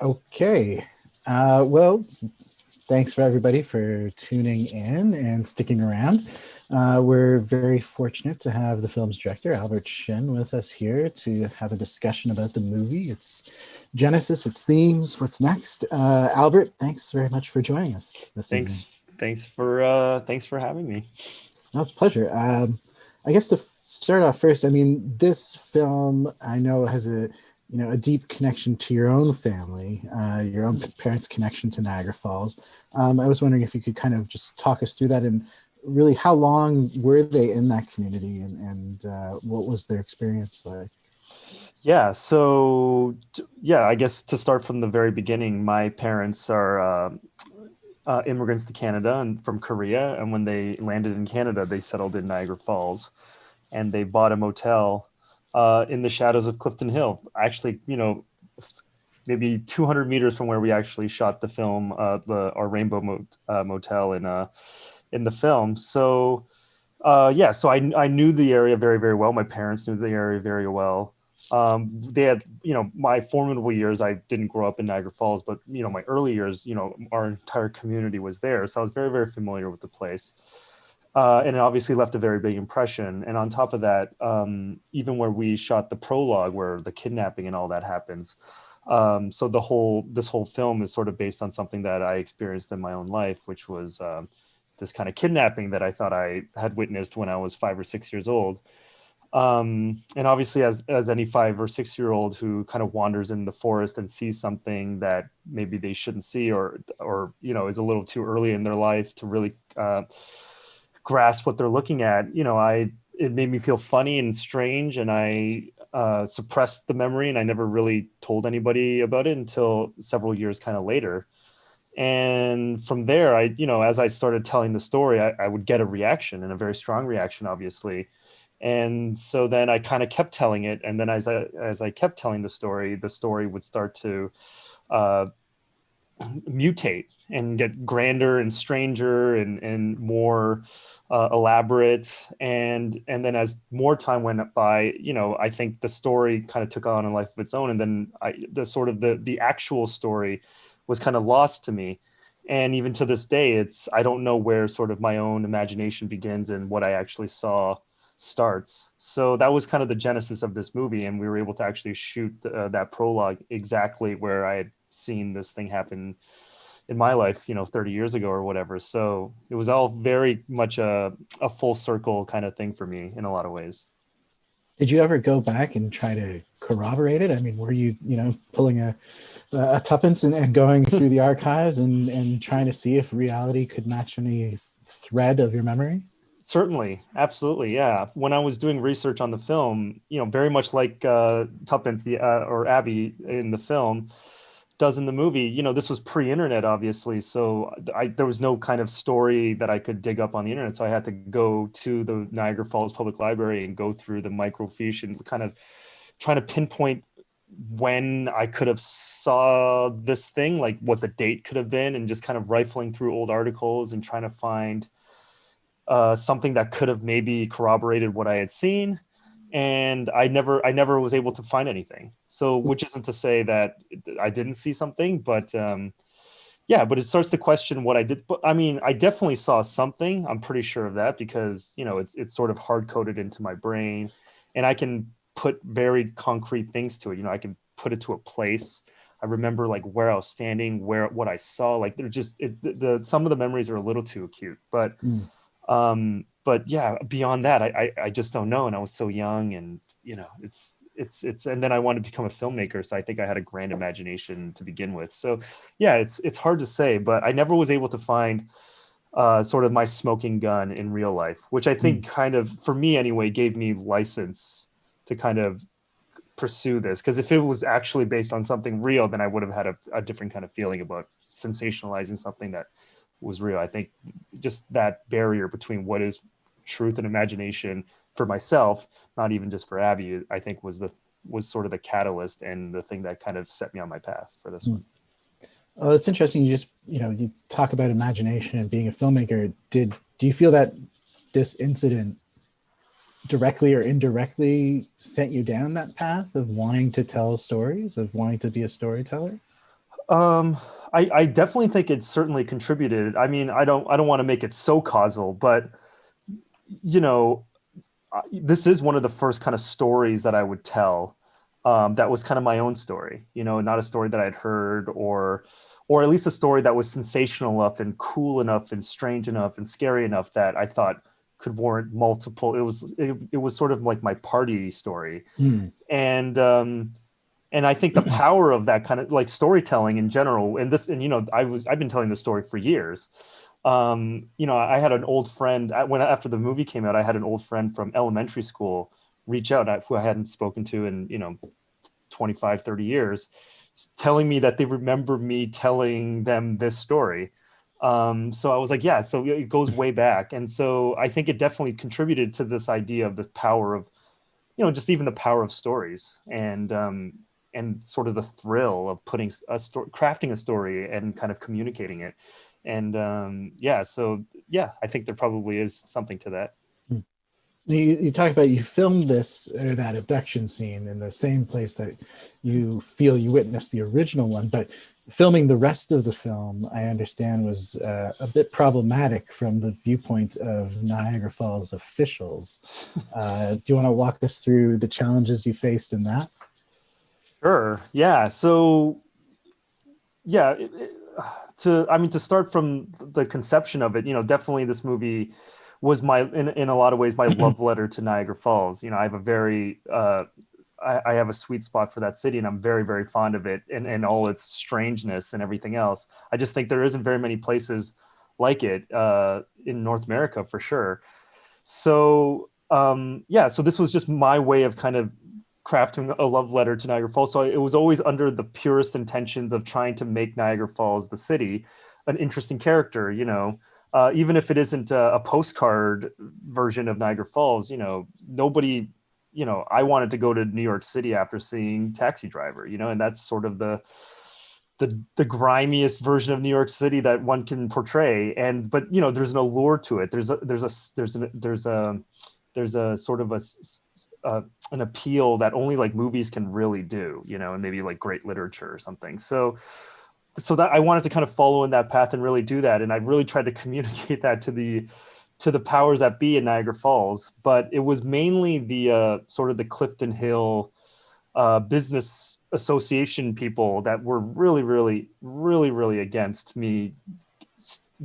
Okay. Well, thanks for everybody for tuning in and sticking around. We're very fortunate to have the film's director, Albert Shin, with us here to have a discussion about the movie, its genesis, its themes, what's next. Albert, thanks very much for joining us this evening. Thanks for having me. No, it's a pleasure. I guess to start off first, I mean, this film I know has a deep connection to your own family, your own parents' connection to Niagara Falls. I was wondering if you could kind of just talk us through that and really how long were they in that community and what was their experience like? Yeah, I guess to start from the very beginning, my parents are immigrants to Canada and from Korea, and when they landed in Canada, they settled in Niagara Falls, and they bought a motel in the shadows of Clifton Hill. Actually, maybe 200 meters from where we actually shot the film, our Motel in the film. So I knew the area very, very well. My parents knew the area very well. They had, my formidable years. I didn't grow up in Niagara Falls, but my early years, our entire community was there, so I was very, very familiar with the place. And it obviously left a very big impression. And on top of that, even where we shot the prologue, where the kidnapping and all that happens, so this whole film is sort of based on something that I experienced in my own life, which was this kind of kidnapping that I thought I had witnessed when I was 5 or 6 years old. And obviously, as any 5 or 6 year old who kind of wanders in the forest and sees something that maybe they shouldn't see, or is a little too early in their life to really grasp what they're looking at, I it made me feel funny and strange, and I suppressed the memory, and I never really told anybody about it until several years kind of later. And from there, as I started telling the story, I would get a reaction, and a very strong reaction, obviously. And so then I kind of kept telling it, and then as I kept telling the story would start to uh, mutate and get grander and stranger and more elaborate. And then as more time went by, I think the story kind of took on a life of its own. And then the actual story was kind of lost to me. And even to this day, I don't know where sort of my own imagination begins and what I actually saw starts. So that was kind of the genesis of this movie, and we were able to actually shoot that prologue exactly where I had seen this thing happen in my life, 30 years ago or whatever. So it was all very much a full circle kind of thing for me in a lot of ways. Did you ever go back and try to corroborate it? I mean, were you, pulling a tuppence and going through the archives and trying to see if reality could match any thread of your memory? Certainly, absolutely, yeah. When I was doing research on the film, very much like Tuppence, or Abby in the film does in the movie, this was pre-internet, obviously. So there was no kind of story that I could dig up on the internet. So I had to go to the Niagara Falls Public Library and go through the microfiche and kind of trying to pinpoint when I could have saw this thing, like what the date could have been, and just kind of rifling through old articles and trying to find something that could have maybe corroborated what I had seen. And I never was able to find anything. So, which isn't to say that I didn't see something, but yeah, but it starts to question what I did. But I mean, I definitely saw something. I'm pretty sure of that because it's sort of hard coded into my brain, and I can put very concrete things to it. I can put it to a place. I remember like where I was standing, what I saw. Like they're just some of the memories are a little too acute, Mm. but yeah, beyond that, I just don't know. And I was so young, and and then I wanted to become a filmmaker, so I think I had a grand imagination to begin with. So yeah, it's hard to say, but I never was able to find sort of my smoking gun in real life, which I think Mm. kind of, for me anyway, gave me license to kind of pursue this. Because if it was actually based on something real, then I would have had a different kind of feeling about sensationalizing something that was real. I think just that barrier between what is truth and imagination for myself, not even just for Abby, I think was sort of the catalyst and the thing that kind of set me on my path for this Mm. one. Well, it's interesting. You just, you talk about imagination and being a filmmaker. Do you feel that this incident directly or indirectly sent you down that path of wanting to tell stories, of wanting to be a storyteller? Um, I definitely think it certainly contributed. I mean, I don't want to make it so causal, but you know, this is one of the first kind of stories that I would tell. That was kind of my own story, not a story that I'd heard, or at least a story that was sensational enough and cool enough and strange enough and scary enough that I thought could warrant multiple. It was sort of like my party story, Hmm. and I think the power of that kind of like storytelling in general, and I've been telling this story for years. I had an old friend after the movie came out. I had an old friend from elementary school reach out, who I hadn't spoken to in 25, 30 years, telling me that they remember me telling them this story. So I was like, yeah, so it goes way back. And so I think it definitely contributed to this idea of the power of, just even the power of stories, and sort of the thrill of putting crafting a story and kind of communicating it. And yeah, I think there probably is something to that. You talk about you filmed this or that abduction scene in the same place that you feel you witnessed the original one, but filming the rest of the film, I understand, was a bit problematic from the viewpoint of Niagara Falls officials. Do you want to walk us through the challenges you faced in that? Sure. Yeah. So yeah, to start from the conception of it, definitely this movie was in a lot of ways my love letter to Niagara Falls. I have a very I have a sweet spot for that city, and I'm very, very fond of it, and all its strangeness and everything else. I just think there isn't very many places like it in North America for sure. So yeah, so this was just my way of kind of crafting a love letter to Niagara Falls. So it was always under the purest intentions of trying to make Niagara Falls, the city, an interesting character. Even if it isn't a postcard version of Niagara Falls, nobody, I wanted to go to New York City after seeing Taxi Driver, and that's sort of the grimiest version of New York City that one can portray. But there's an allure to it. There's a sort of an appeal that only like movies can really do, and maybe like great literature or something. So that I wanted to kind of follow in that path and really do that. And I really tried to communicate that to the powers that be in Niagara Falls. But it was mainly the sort of the Clifton Hill business association people that were really, really, really, really against me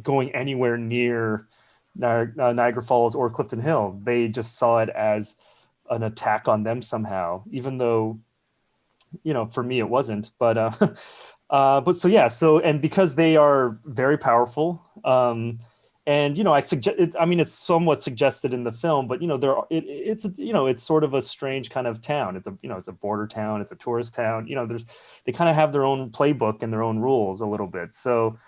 going anywhere near Niagara Falls or Clifton Hill. They just saw it as an attack on them somehow, even though, for me it wasn't. But so yeah, and because they are very powerful, and I suggest, I mean, it's somewhat suggested in the film, but it's sort of a strange kind of town. It's a border town, it's a tourist town. They kind of have their own playbook and their own rules a little bit. So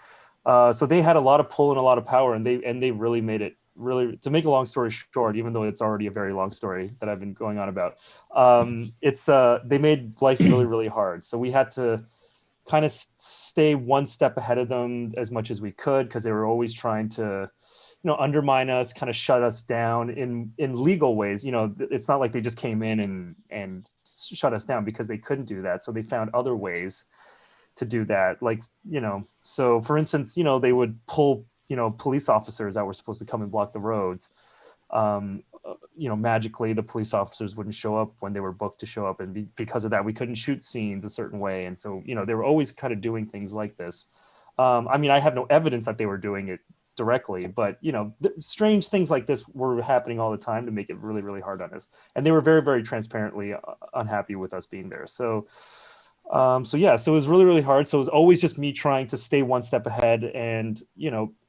they had a lot of pull and a lot of power, and they really made it. Really, to make a long story short, even though it's already a very long story that I've been going on about, it's they made life really, really hard. So we had to kind of stay one step ahead of them as much as we could, because they were always trying to undermine us, kind of shut us down in legal ways. It's not like they just came in and shut us down, because they couldn't do that. So they found other ways to do that, like so for instance, they would pull police officers that were supposed to come and block the roads. Magically the police officers wouldn't show up when they were booked to show up, and because of that we couldn't shoot scenes a certain way. And so they were always kind of doing things like this. I mean, I have no evidence that they were doing it directly, but strange things like this were happening all the time to make it really, really hard on us, and they were very, very transparently unhappy with us being there. So yeah, so it was really, really hard. So it was always just me trying to stay one step ahead, and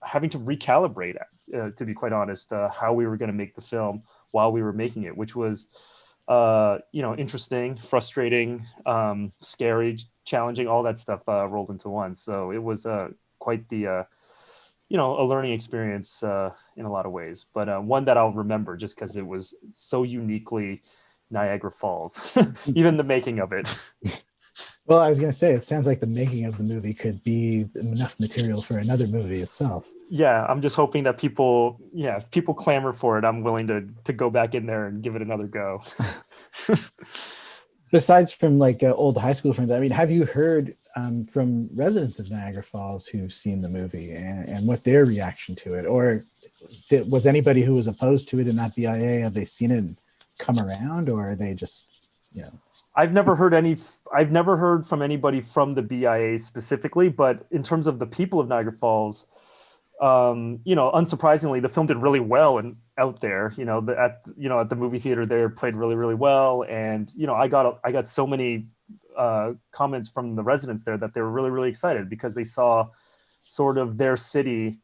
having to recalibrate, to be quite honest, how we were going to make the film while we were making it, which was interesting, frustrating, scary, challenging, all that stuff rolled into one. So it was quite the a learning experience in a lot of ways, but one that I'll remember just because it was so uniquely Niagara Falls, even the making of it. Well, I was going to say, it sounds like the making of the movie could be enough material for another movie itself. Yeah, I'm just hoping that if people clamor for it, I'm willing to go back in there and give it another go. besides from like old high school friends, I mean, have you heard from residents of Niagara Falls who've seen the movie and what their reaction to it, or was anybody who was opposed to it in that BIA, have they seen it come around, or are they just, you know? I've never heard from anybody from the BIA specifically, but in terms of the people of Niagara Falls, unsurprisingly, the film did really well and out there. At the movie theater there, played really, really well, and I got so many comments from the residents there that they were really, really excited because they saw sort of their city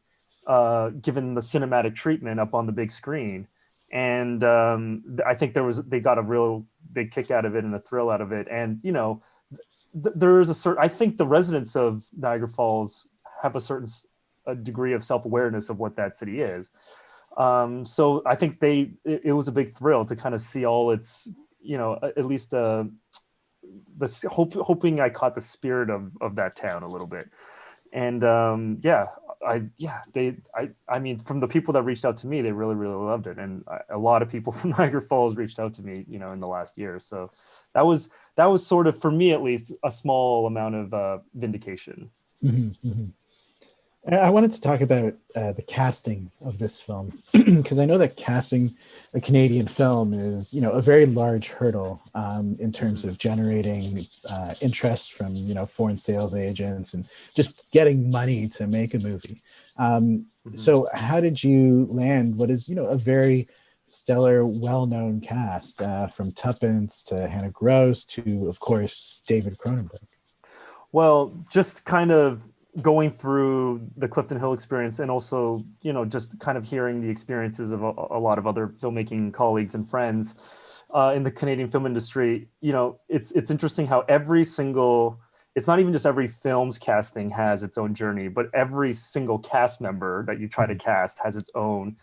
given the cinematic treatment up on the big screen. And I think they got a real big kick out of it and a thrill out of it. And there is I think the residents of Niagara Falls have a certain degree of self-awareness of what that city is. So I think it was a big thrill to kind of see all its, at least hoping I caught the spirit of that town a little bit. And I mean, from the people that reached out to me, they really, really loved it. And a lot of people from Niagara Falls reached out to me, in the last year. So that was sort of, for me at least, a small amount of vindication. Mm-hmm, mm-hmm. I wanted to talk about the casting of this film, because I know that casting a Canadian film is, a very large hurdle in terms of generating interest from, foreign sales agents and just getting money to make a movie. So how did you land what is, a very stellar, well-known cast from Tuppence to Hannah Gross to, of course, David Cronenberg? Well, just kind of going through the Clifton Hill experience, and also, just kind of hearing the experiences of a lot of other filmmaking colleagues and friends in the Canadian film industry, it's interesting how it's not even just every film's casting has its own journey, but every single cast member that you try to cast has its own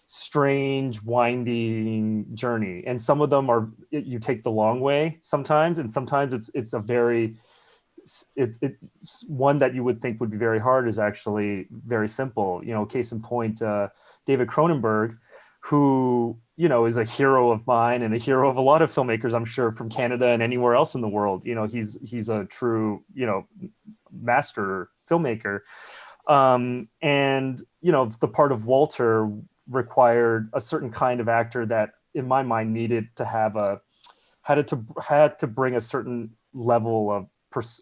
strange, winding journey. And some of them you take the long way sometimes, and sometimes it's a very it's one that you would think would be very hard is actually very simple. Case in point, David Cronenberg, who is a hero of mine and a hero of a lot of filmmakers, I'm sure, from Canada and anywhere else in the world. He's a true master filmmaker, and the part of Walter required a certain kind of actor that, in my mind, needed to have had to bring a certain level of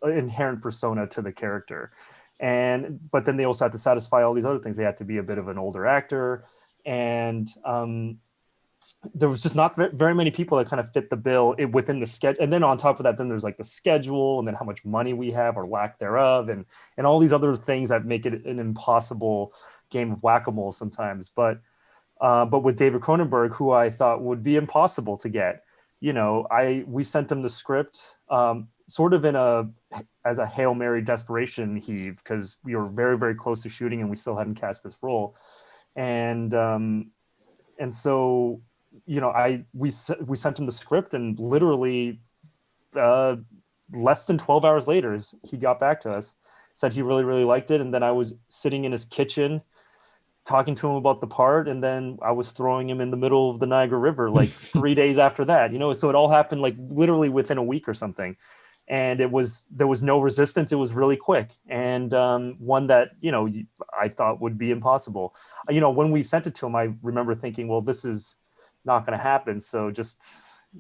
inherent persona to the character. But then they also had to satisfy all these other things. They had to be a bit of an older actor, and there was just not very many people that kind of fit the bill within the schedule. And then on top of that, then there's like the schedule, and then how much money we have or lack thereof, and all these other things that make it an impossible game of whack-a-mole sometimes. But with David Cronenberg, who I thought would be impossible to get, we sent him the script sort of as a Hail Mary desperation heave, because we were very, very close to shooting and we still hadn't cast this role. And so, we sent him the script, and literally less than 12 hours later, he got back to us, said he really, really liked it. And then I was sitting in his kitchen talking to him about the part, and then I was throwing him in the middle of the Niagara River like 3 days after that, so it all happened like literally within a week or something. And there was no resistance. It was really quick, and one that I thought would be impossible. When we sent it to him, I remember thinking, well, this is not going to happen, so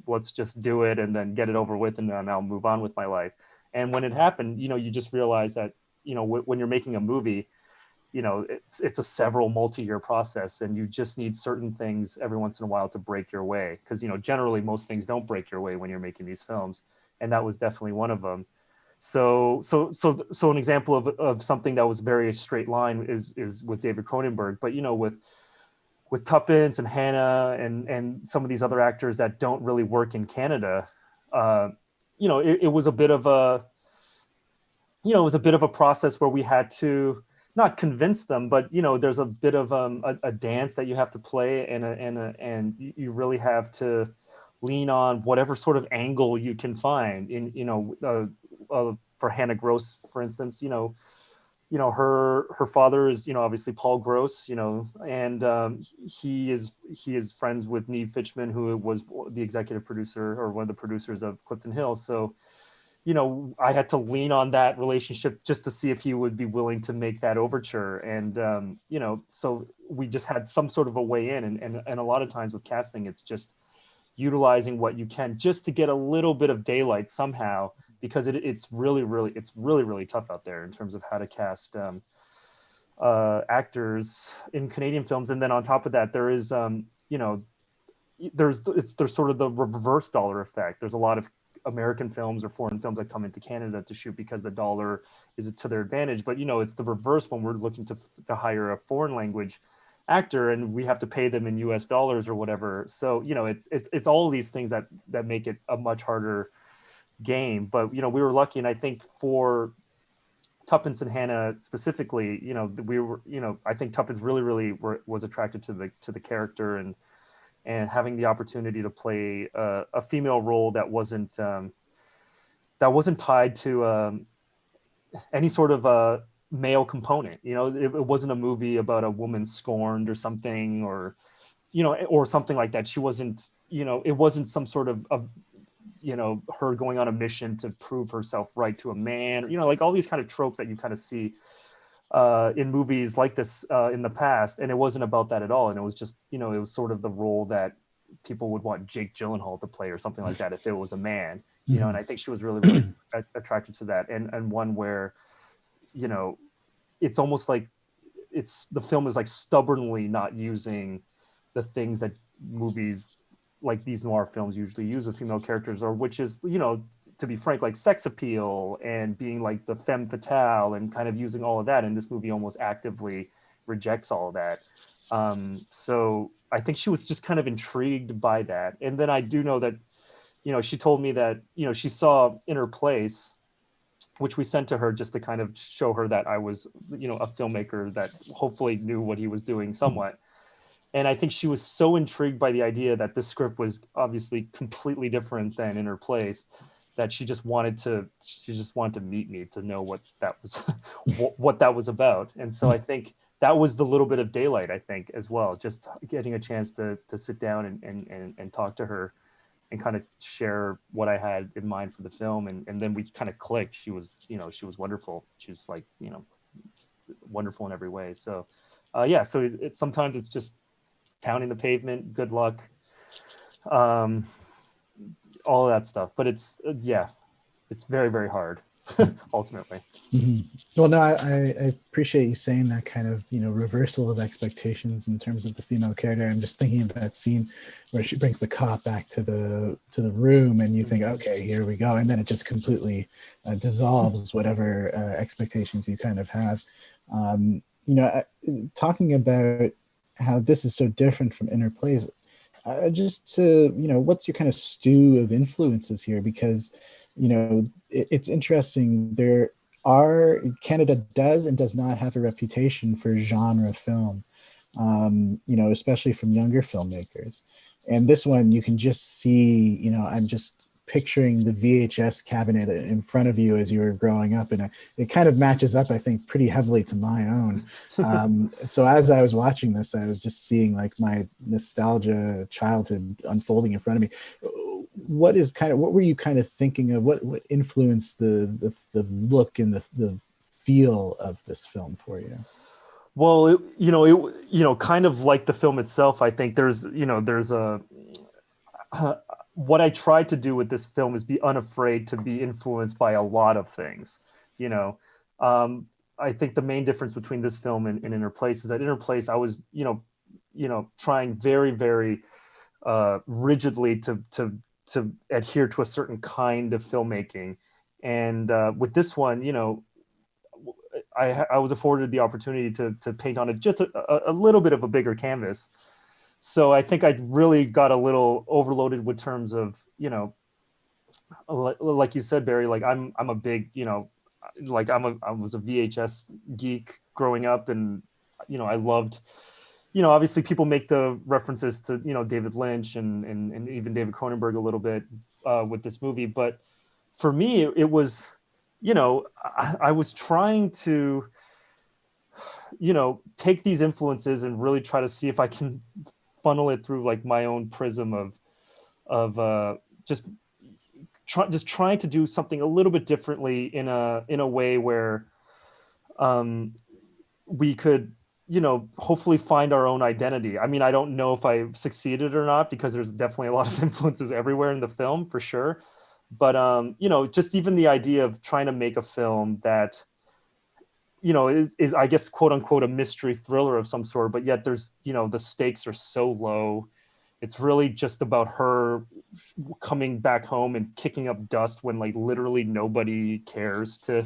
let's just do it and then get it over with, and then I'll move on with my life. And when it happened, you just realize that when you're making a movie, it's a several multi-year process, and you just need certain things every once in a while to break your way, because generally most things don't break your way when you're making these films. And that was definitely one of them. So an example of something that was very straight line is with David Cronenberg. But with Tuppence and Hannah and some of these other actors that don't really work in Canada, it was a bit of a process where we had to not convince them, but there's a bit of a dance that you have to play, and you really have to lean on whatever sort of angle you can find. For Hannah Gross, for instance, her father is, obviously Paul Gross, and he is friends with Neve Fitchman, who was the executive producer or one of the producers of Clifton Hill. So, I had to lean on that relationship just to see if he would be willing to make that overture. And, so we just had some sort of a way in. And a lot of times with casting, it's just utilizing what you can just to get a little bit of daylight somehow, because it's really tough out there in terms of how to cast actors in Canadian films. And then on top of that, there is, there's sort of the reverse dollar effect. There's a lot of American films or foreign films that come into Canada to shoot because the dollar is to their advantage. But, it's the reverse when we're looking to hire a foreign language actor and we have to pay them in US dollars or whatever. So, it's all of these things that make it a much harder game. But, we were lucky. And I think for Tuppence and Hannah specifically, we were, I think Tuppence really was attracted to the character and having the opportunity to play a female role that wasn't tied to any sort of male component. It wasn't a movie about a woman scorned or something, or something like that. She wasn't, it wasn't some sort of her going on a mission to prove herself right to a man, like all these kind of tropes that you kind of see in movies like this in the past. And it wasn't about that at all. And it was just, it was sort of the role that people would want Jake Gyllenhaal to play or something like that if it was a man, and I think she was really attracted to that. And one where, it's almost like the film is like stubbornly not using the things that movies like these noir films usually use with female characters, or which is, to be frank, like sex appeal and being like the femme fatale and kind of using all of that. And this movie almost actively rejects all of that. So I think she was just kind of intrigued by that. And then I do know that, she told me that, she saw In Her Place, which we sent to her just to kind of show her that I was, a filmmaker that hopefully knew what he was doing somewhat. And I think she was so intrigued by the idea that this script was obviously completely different than In Her Place, that she just wanted to meet me to know what that was, what that was about. And so I think that was the little bit of daylight, I think, as well, just getting a chance to sit down and talk to her and kind of share what I had in mind for the film. And then we kind of clicked. She was wonderful. She was like, wonderful in every way. So so sometimes it's just pounding the pavement, good luck, all of that stuff. But it's very, very hard ultimately. Well, no, I appreciate you saying that kind of, reversal of expectations in terms of the female character. I'm just thinking of that scene where she brings the cop back to the room and you think, okay, here we go. And then it just completely dissolves whatever expectations you kind of have. Talking about how this is so different from In Her Place, just to, what's your kind of stew of influences here? Because, it's interesting. Canada does and does not have a reputation for genre film, especially from younger filmmakers. And this one, you can just see, I'm just picturing the VHS cabinet in front of you as you were growing up, and it kind of matches up, I think, pretty heavily to my own. So as I was watching this, I was just seeing like my nostalgia childhood unfolding in front of me. What were you kind of thinking of? What influenced the look and the feel of this film for you? Well, kind of like the film itself, I think there's a what I tried to do with this film is be unafraid to be influenced by a lot of things. I think the main difference between this film and In Her Place is that In Her Place, I was, trying very, very rigidly to adhere to a certain kind of filmmaking. And with this one, I was afforded the opportunity to paint on just a little bit of a bigger canvas. So I think I really got a little overloaded with terms of, like you said, Barry, like I'm a big, like I was a VHS geek growing up, and, I loved, obviously people make the references to, David Lynch and even David Cronenberg a little bit with this movie. But for me, it was, I was trying to take these influences and really try to see if I can funnel it through like my own prism of just trying to do something a little bit differently in a way where we could, hopefully find our own identity. I mean, I don't know if I succeeded or not, because there's definitely a lot of influences everywhere in the film for sure. But, just even the idea of trying to make a film that, is, I guess, quote unquote, a mystery thriller of some sort, but yet there's, the stakes are so low. It's really just about her coming back home and kicking up dust when like literally nobody cares to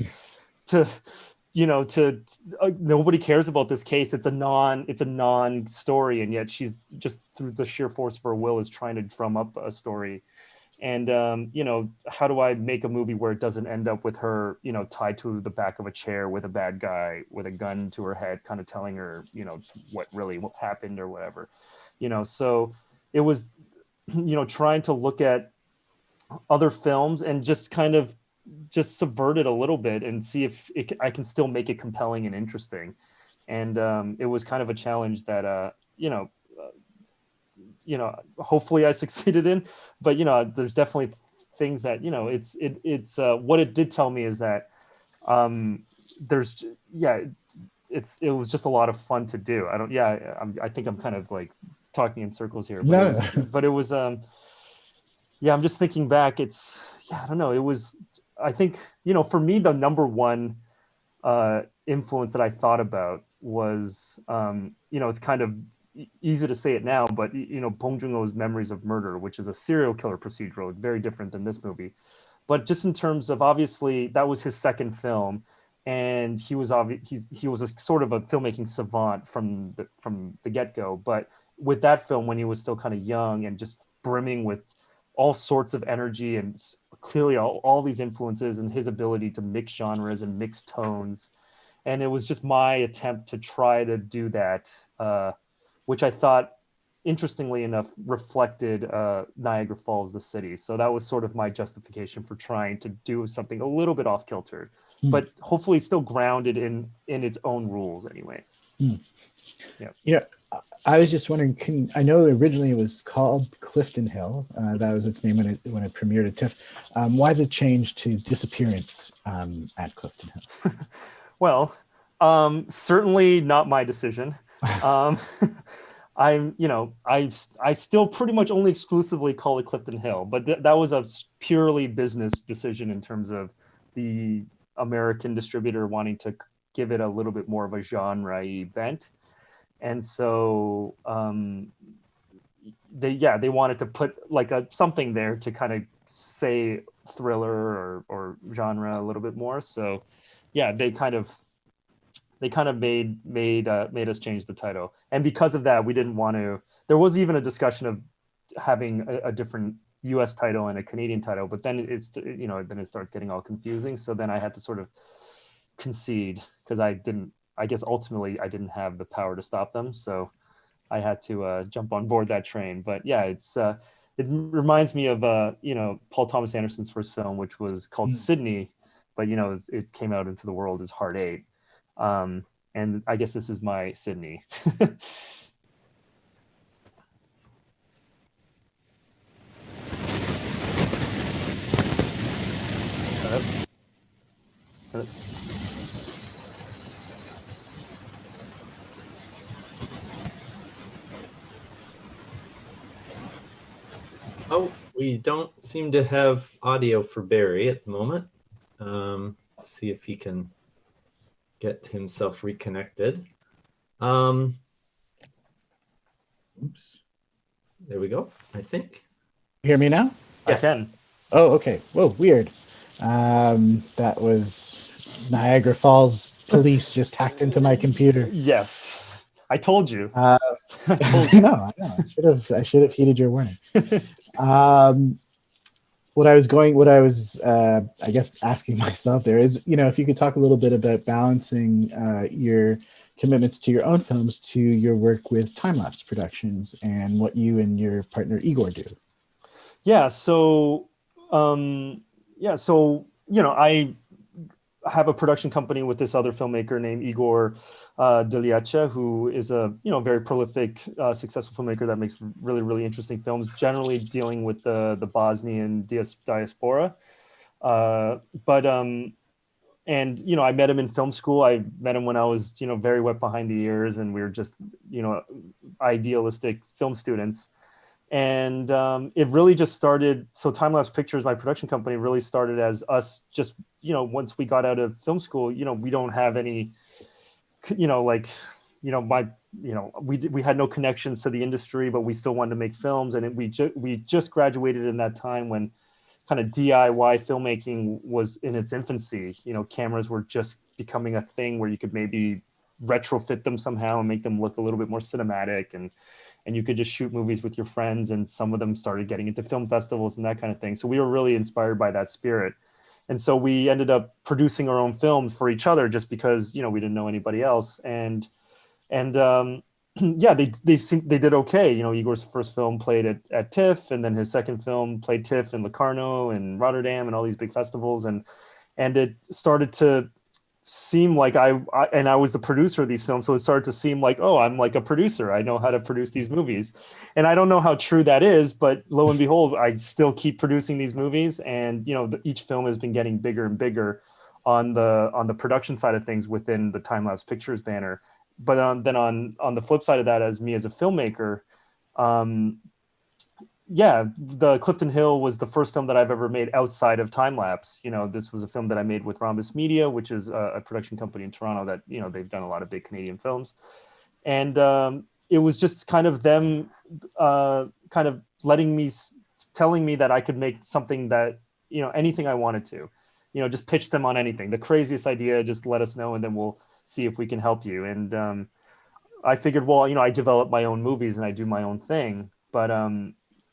nobody cares about this case. It's a non story, and yet she's just through the sheer force of her will is trying to drum up a story. And how do I make a movie where it doesn't end up with her tied to the back of a chair with a bad guy with a gun to her head kind of telling her what really happened or whatever. So it was trying to look at other films and just kind of just subvert it a little bit and see if I can still make it compelling and interesting. And it was kind of a challenge that hopefully I succeeded in. But there's definitely things that it's what it did tell me is that it was just a lot of fun to do. I think I'm kind of like talking in circles here, but it was I'm just thinking back. I don't know. It was, I think, for me, the number one influence that I thought about was, it's kind of easy to say it now, but, Bong Joon-ho's Memories of Murder, which is a serial killer procedural, very different than this movie. But just in terms of, obviously, that was his second film. And he was a sort of a filmmaking savant from the get-go. But with that film, when he was still kind of young and just brimming with all sorts of energy and clearly all these influences and his ability to mix genres and mix tones. And it was just my attempt to try to do that, which I thought, interestingly enough, reflected Niagara Falls, the city. So that was sort of my justification for trying to do something a little bit off kilter, but hopefully still grounded in its own rules anyway. Yeah. I was just wondering, I know originally it was called Clifton Hill. That was its name when it premiered at TIFF. Why the change to Disappearance at Clifton Hill? Well, certainly not my decision. I still pretty much only exclusively call it Clifton Hill, but that was a purely business decision in terms of the American distributor wanting to give it a little bit more of a genre-y bent. And so they wanted to put like something there to kind of say thriller or genre a little bit more. So they kind of made us change the title. And because of that, we didn't want to, there was even a discussion of having a different US title and a Canadian title, but then then it starts getting all confusing. So then I had to sort of concede, because I guess ultimately I didn't have the power to stop them. So I had to jump on board that train. But it reminds me of, Paul Thomas Anderson's first film, which was called Sydney, but, it came out into the world as Heart 8. And I guess this is my Sydney. Oh, we don't seem to have audio for Barry at the moment. See if he can get himself reconnected. Oops. There we go, I think. You hear me now? Yes. I can. Oh, okay. Whoa, weird. That was Niagara Falls police just hacked into my computer. Yes. I told you. I know. I should have heeded your warning. What I was I guess asking myself there is, if you could talk a little bit about balancing your commitments to your own films to your work with Timelapse Productions and what you and your partner Igor do. have a production company with this other filmmaker named Igor Deliacha, who is a very prolific, successful filmmaker that makes really, really interesting films, generally dealing with the Bosnian diaspora. And I met him in film school. I met him when I was very wet behind the ears, and we were just idealistic film students. And it really just started. So Timelapse Pictures, my production company, really started as us just, once we got out of film school, we don't have any, we had no connections to the industry, but we still wanted to make films. And we just graduated in that time when kind of DIY filmmaking was in its infancy. Cameras were just becoming a thing where you could maybe retrofit them somehow and make them look a little bit more cinematic, and you could just shoot movies with your friends, and some of them started getting into film festivals and that kind of thing. So we were really inspired by that spirit. And so we ended up producing our own films for each other just because, we didn't know anybody else. And yeah, they did okay. Igor's first film played at TIFF, and then his second film played TIFF in Locarno and Rotterdam and all these big festivals. And it started to seem like I was the producer of these films. So it started to seem like, oh, I'm like a producer. I know how to produce these movies. And I don't know how true that is, but lo and behold, I still keep producing these movies. And, each film has been getting bigger and bigger on the production side of things within the Timelapse Pictures banner. But then on the flip side of that, as me as a filmmaker, the Clifton Hill was the first film that I've ever made outside of time-lapse. This was a film that I made with Rhombus Media, which is a production company in Toronto that, they've done a lot of big Canadian films. And it was just kind of them kind of telling me that I could make something that, anything I wanted to, just pitch them on anything. The craziest idea, just let us know, and then we'll see if we can help you. And I figured, well, I develop my own movies and I do my own thing. But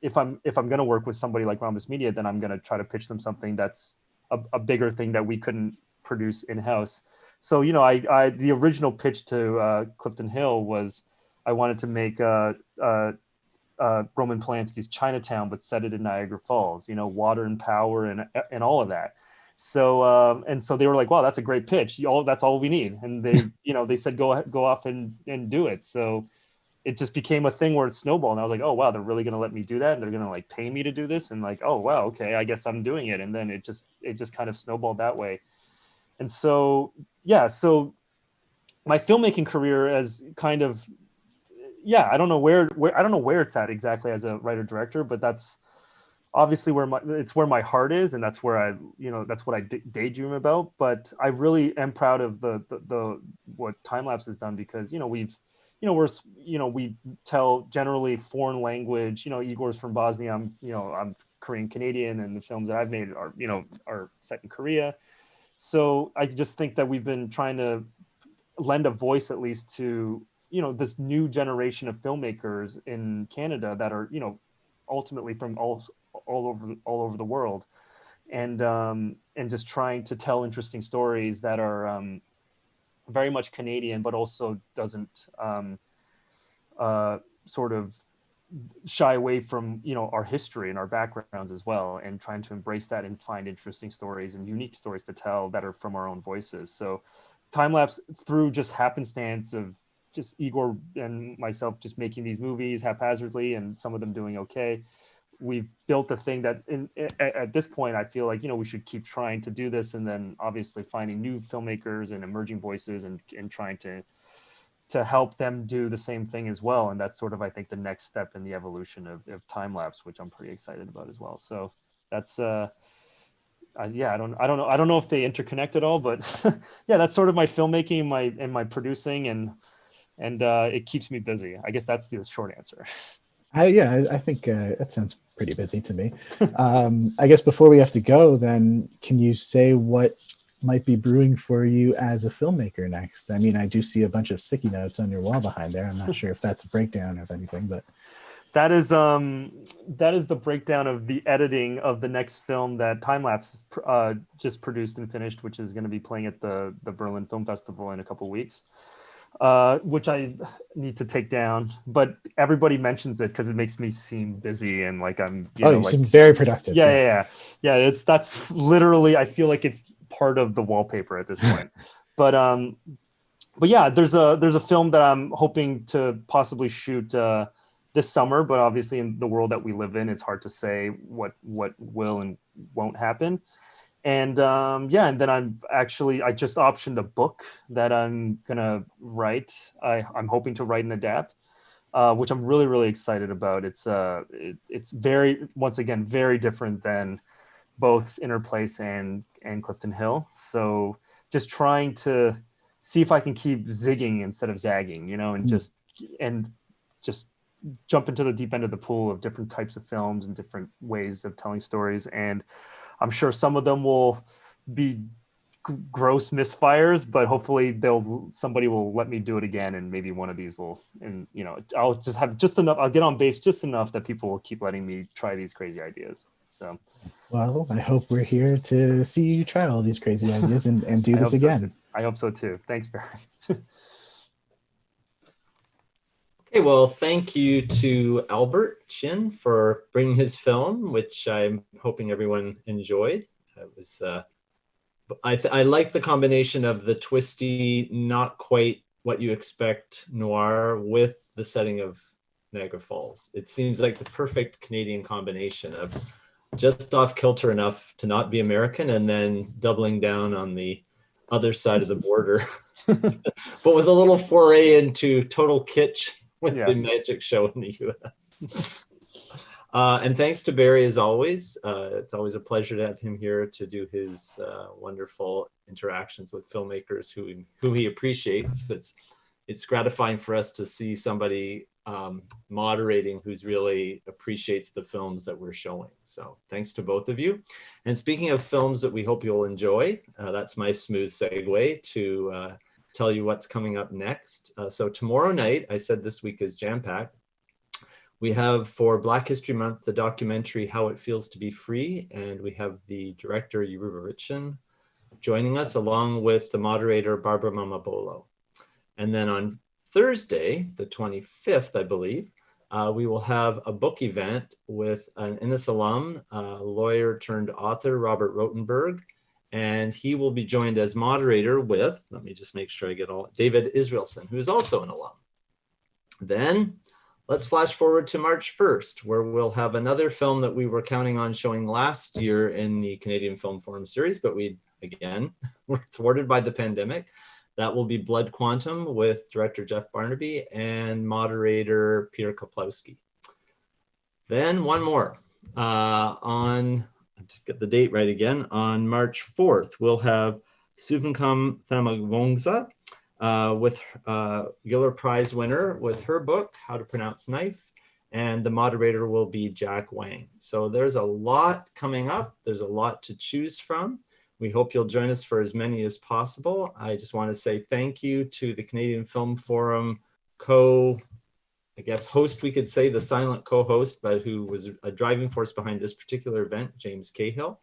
if I'm going to work with somebody like Rhombus Media, then I'm going to try to pitch them something that's a bigger thing that we couldn't produce in-house. So, I the original pitch to Clifton Hill was I wanted to make Roman Polanski's Chinatown, but set it in Niagara Falls, water and power and all of that. So and so they were like, wow, that's a great pitch. That's all we need. And they, they said, go off and do it. So it just became a thing where it snowballed. And I was like, oh, wow, they're really going to let me do that. And they're going to like pay me to do this. And like, oh, wow, okay, I guess I'm doing it. And then it just kind of snowballed that way. And so, yeah, so my filmmaking career as kind of, I don't know where it's at exactly as a writer director, but that's obviously where my heart is. And that's where that's what I daydream about. But I really am proud of the what Timelapse has done, because, we tell generally foreign language. Igor's from Bosnia. I'm Korean Canadian, and the films that I've made are set in Korea. So I just think that we've been trying to lend a voice, at least, to this new generation of filmmakers in Canada that are ultimately from all over the world, and just trying to tell interesting stories that are very much Canadian, but also doesn't sort of shy away from our history and our backgrounds as well, and trying to embrace that and find interesting stories and unique stories to tell that are from our own voices. So Timelapse, through just happenstance of just Igor and myself just making these movies haphazardly, and some of them doing okay, we've built a thing that at this point I feel like we should keep trying to do this, and then obviously finding new filmmakers and emerging voices and trying to help them do the same thing as well. And that's sort of, I think, the next step in the evolution of time-lapse, which I'm pretty excited about as well. So that's I don't know if they interconnect at all, but yeah, that's sort of my filmmaking and my producing, and it keeps me busy. I guess that's the short answer. I think that sounds pretty busy to me. I guess before we have to go, then, can you say what might be brewing for you as a filmmaker next? I mean, I do see a bunch of sticky notes on your wall behind there. I'm not sure if that's a breakdown of anything, but that is the breakdown of the editing of the next film that Timelapse just produced and finished, which is going to be playing at the Berlin Film Festival in a couple of weeks. Which I need to take down, but everybody mentions it because it makes me seem busy and like I'm. You seem very productive. Yeah. That's literally. I feel like it's part of the wallpaper at this point. But yeah, there's a film that I'm hoping to possibly shoot this summer, but obviously in the world that we live in, it's hard to say what will and won't happen. And and then I just optioned a book that I'm gonna write. I'm hoping to write and adapt, which I'm really, really excited about. It's very, once again, very different than both Inner Place and Clifton Hill. So just trying to see if I can keep zigging instead of zagging, and just jump into the deep end of the pool of different types of films and different ways of telling stories. And I'm sure some of them will be gross misfires, but hopefully somebody will let me do it again, and maybe one of these will, and I'll just have just enough, I'll get on base just enough that people will keep letting me try these crazy ideas. So well, I hope we're here to see you try all these crazy ideas and do this again. I hope so too. Thanks, Barry. Okay, well, thank you to Albert Shin for bringing his film, which I'm hoping everyone enjoyed. It was I like the combination of the twisty, not quite what you expect noir with the setting of Niagara Falls. It seems like the perfect Canadian combination of just off kilter enough to not be American, and then doubling down on the other side of the border, but with a little foray into total kitsch with the magic show in the US. And thanks to Barry, as always. It's always a pleasure to have him here to do his wonderful interactions with filmmakers who he appreciates. It's gratifying for us to see somebody moderating who's really appreciates the films that we're showing. So thanks to both of you. And speaking of films that we hope you'll enjoy, that's my smooth segue to tell you what's coming up next. So tomorrow night, I said this week is jam-packed. We have, for Black History Month, the documentary How It Feels to Be Free, and we have the director Yoruba Richin joining us, along with the moderator Barbara Mamabolo. And then on Thursday, the 25th, I believe, we will have a book event with an Innis alum, lawyer turned author, Robert Rotenberg, and he will be joined as moderator with, let me just make sure I get all, David Israelson, who is also an alum. Then let's flash forward to March 1st, where we'll have another film that we were counting on showing last year in the Canadian Film Forum series, but we, again, were thwarted by the pandemic. That will be Blood Quantum with director Jeff Barnaby and moderator Peter Kaplowski. Then one more. Just get the date right again. On March 4th, we'll have Suvankam Thamagongsa, with Giller Prize winner with her book, How to Pronounce Knife, and the moderator will be Jack Wang. So there's a lot coming up. There's a lot to choose from. We hope you'll join us for as many as possible. I just want to say thank you to the Canadian Film Forum host, we could say, the silent co-host, but who was a driving force behind this particular event, James Cahill.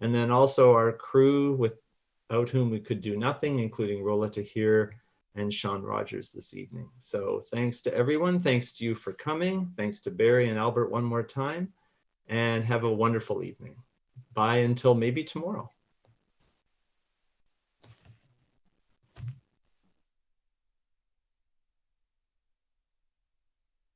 And then also our crew without whom we could do nothing, including Rola Tahir and Sean Rogers this evening. So thanks to everyone. Thanks to you for coming. Thanks to Barry and Albert one more time, and have a wonderful evening. Bye until maybe tomorrow.